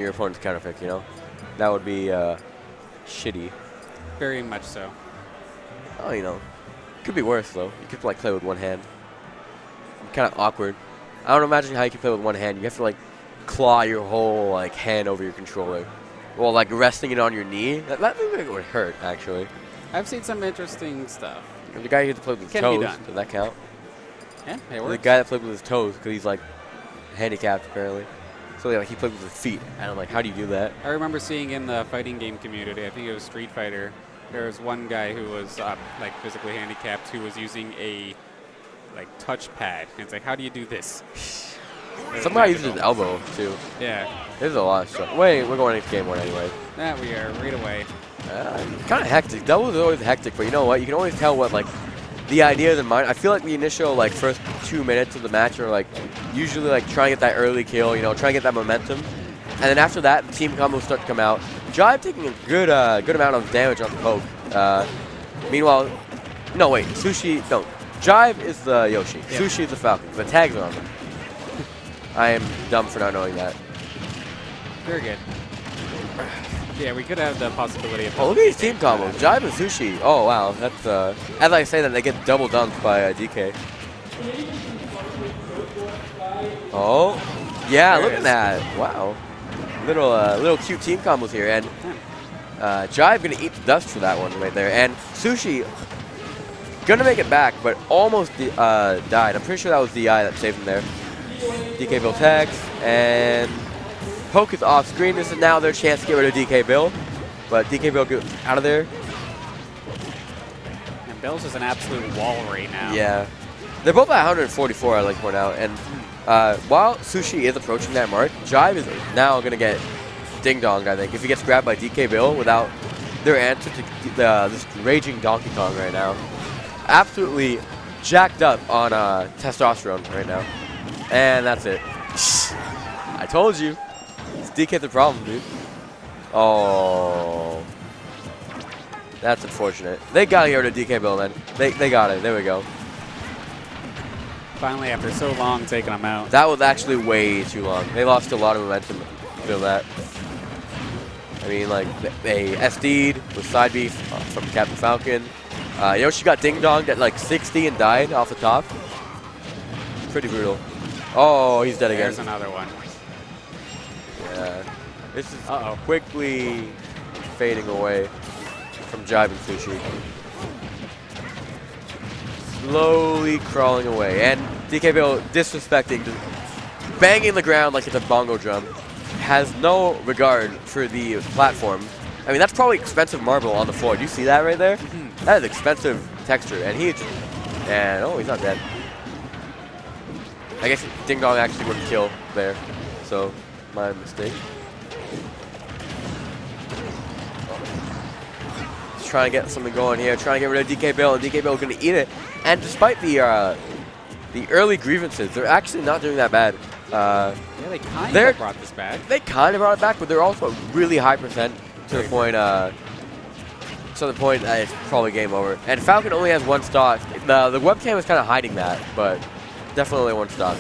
your opponent's counter pick, you know? That would be shitty. Very much so. Oh, you know. Could be worse, though. You could, like, play with one hand. Kind of awkward. I don't imagine how you can play with one hand. You have to, like, claw your whole, like, hand over your controller. Well, like, resting it on your knee. That would hurt, actually. I've seen some interesting stuff. The guy who had to play with his toes, does that count? Yeah, it works. The guy that played with his toes, because he's, like, handicapped, apparently. So, like, he played with his feet. And I'm like, how do you do that? I remember seeing in the fighting game community, I think it was Street Fighter, there was one guy who was, like, physically handicapped who was using a, like, touchpad. And it's like, how do you do this? Somebody uses his elbow, too. Yeah. There's a lot of stuff. Wait, we're going into game one anyway. That we are, right away. Kind of hectic. Doubles is always hectic, but you know what? You can always tell what, like, the idea is in mind. I feel like the initial, like, first 2 minutes of the match are, like, usually, like, trying to get that early kill, you know, trying to get that momentum. And then after that, the team combos start to come out. Jibe taking a good amount of damage on the poke. Meanwhile, no, wait, Sushi, no. Jibe is the Yoshi. Yep. Sushi is the Falcon. The tags are on them. I am dumb for not knowing that. Very good. Yeah, we could have the possibility of... Oh, look at these team combos. Jibe and Sushi. Oh, wow. That's, as I say that, they get double dunked by DK. Oh. Yeah, look at that. Wow. Little cute team combos here. And Jibe going to eat the dust for that one right there. And Sushi going to make it back, but almost died. I'm pretty sure that was DI that saved him there. DkBill tags. And... Poke is off screen. This is now their chance to get rid of DkBill. But DkBill gets out of there. And Bill's just an absolute wall right now. Yeah. They're both at 144, I'd like to point out. And while Sushi is approaching that mark, Jibe is now going to get ding-donged, I think, if he gets grabbed by DkBill without their answer to this raging Donkey Kong right now. Absolutely jacked up on testosterone right now. And that's it. I told you. DK the problem, dude. Oh. That's unfortunate. They got here to DkBill then. They got it. There we go. Finally, after so long, taking them out. That was actually way too long. They lost a lot of momentum. Feel that. I mean, like, they SD'd with side beef from Captain Falcon. Yoshi got ding-donged at like 60 and died off the top. Pretty brutal. Oh, he's dead again. There's another one. Yeah. This is quickly fading away from Jibe and Sushi. Slowly crawling away. And DkBill disrespecting, banging the ground like it's a bongo drum. Has no regard for the platform. I mean, that's probably expensive marble on the floor. Do you see that right there? Mm-hmm. That is expensive texture. And he just... And, oh, he's not dead. I guess Ding Dong actually wouldn't kill there. So... my mistake. Just trying to get something going here. Trying to get rid of DkBill, and DkBill is going to eat it. And despite the early grievances, they're actually not doing that bad. Yeah, they kind of brought this back. They kind of brought it back, but they're also really high percent to the point. That it's probably game over. And Falcon only has one stock. The webcam is kind of hiding that, but definitely only one stock.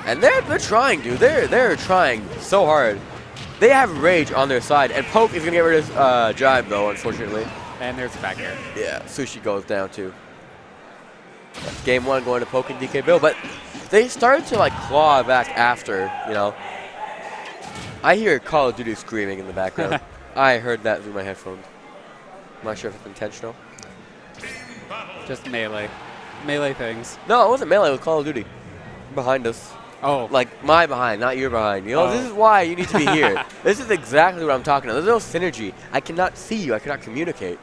And they're trying, dude. They're trying so hard. They have rage on their side, and Poke is gonna get rid of Jibe though, unfortunately. And there's the back air. Yeah, Sushi goes down too. That's game one going to Poke and DkBill, but they started to like claw back after, you know. I hear Call of Duty screaming in the background. I heard that through my headphones. I'm not sure if it's intentional. Just melee. Melee things. No, it wasn't melee, it was Call of Duty. Behind us. Oh. Like my behind, not your behind. You know, This is why you need to be here. This is exactly what I'm talking about. There's no synergy. I cannot see you. I cannot communicate.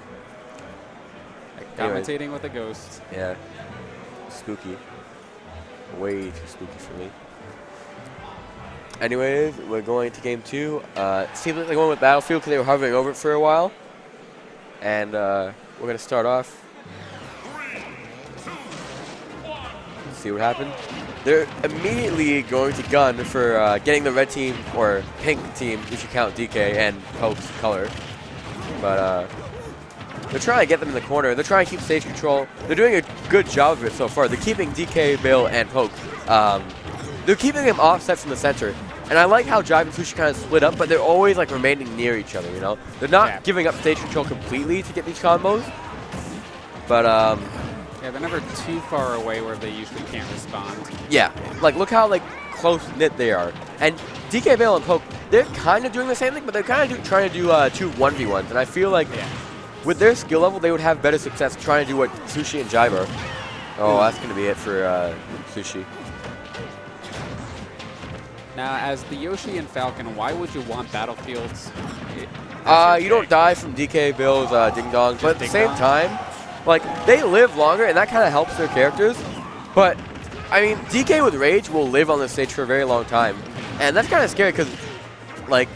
Commentating with a ghost. Yeah. Spooky. Way too spooky for me. Anyways, we're going to game two. Seems like they're going with Battlefield because they were hovering over it for a while. And we're going to start off. See what happened. They're immediately going to gun for getting the red team, or pink team, if you count DK and Poke's color. But they're trying to get them in the corner. They're trying to keep stage control. They're doing a good job of it so far. They're keeping DkBill and Poke they're keeping him offset from the center. And I like how Jibe and Sushi kind of split up, but they're always like remaining near each other, you know? They're not giving up stage control completely to get these combos. But, yeah, they're never too far away where they usually can't respond. yeah. Like, look how, like, close-knit they are. And DkBill and Poke, they're kind of doing the same thing, but they're kind of trying to do 2 1v1s. And I feel like with their skill level, they would have better success trying to do what Sushi and Jibe are. Oh, that's going to be it for Sushi. Now, as the Yoshi and Falcon, why would you want battlefields? You don't die from DkBill's Ding Dong, but at the same time, like, they live longer, and that kind of helps their characters. But, I mean, DK with Rage will live on this stage for a very long time. And that's kind of scary because, like,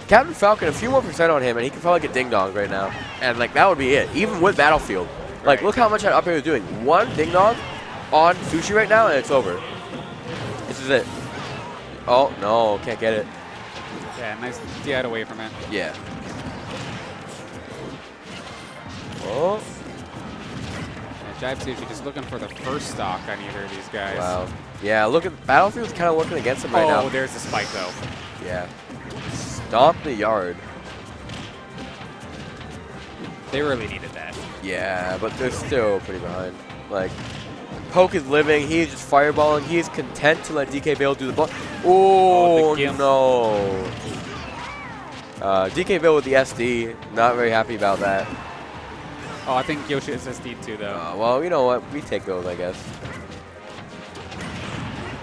Captain Falcon, a few more % on him, and he could probably get Ding Dong right now. And, like, that would be it, even with Battlefield. Like, look how much that up air is doing. 1 Ding Dong on Sushi right now, and it's over. This is it. Oh, no, can't get it. Yeah, nice DI away from it. Yeah. Oh. Yeah, Jibe Sushi just looking for the first stock on either of these guys. Wow. Yeah, look at Battlefield's kind of working against him right now. Oh, there's the spike, though. Yeah. Stomp the yard. They really needed that. Yeah, but they're still pretty behind. Like, Poke is living. He's just fireballing. He is content to let DkBill do the ball. Oh, no. DkBill with the SD. Not very happy about that. Oh, I think Yoshi is SD too, though. Well, you know what? We take those, I guess.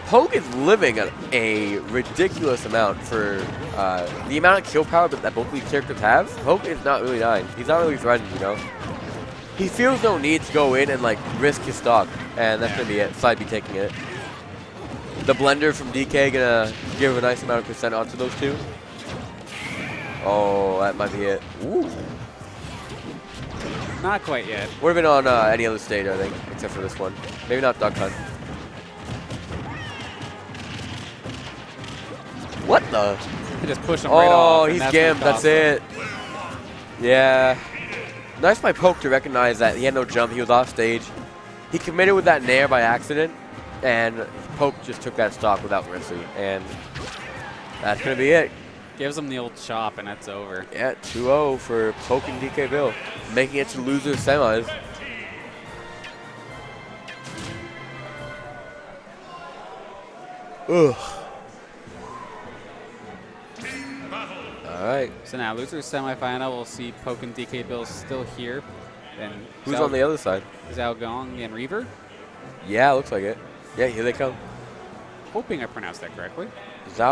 Poke is living at a ridiculous amount for the amount of kill power that both these characters have. Poke is not really dying. He's not really threatened, you know? He feels no need to go in and, like, risk his stock. And that's going to be it. Side B taking it. The blender from DK going to give a nice amount of % onto those two. Oh, that might be it. Ooh. Not quite yet. Would have been on any other stage, I think, except for this one. Maybe not Duck Hunt. What the? Just push him right off. Oh, he's gimmed. That's it. Yeah. Nice by Poke to recognize that he had no jump. He was off stage. He committed with that nair by accident, and Poke just took that stock without mercy. And that's going to be it. Gives him the old chop, and that's over. Yeah, 2-0 for Poke and DkBill, making it to loser semis. Ugh. All right. So now, loser semifinal, we'll see Poke and DkBill still here. Then who's on the other side? Zhao Gong and Reaver. Yeah, looks like it. Yeah, here they come. Hoping I pronounced that correctly. Zhao.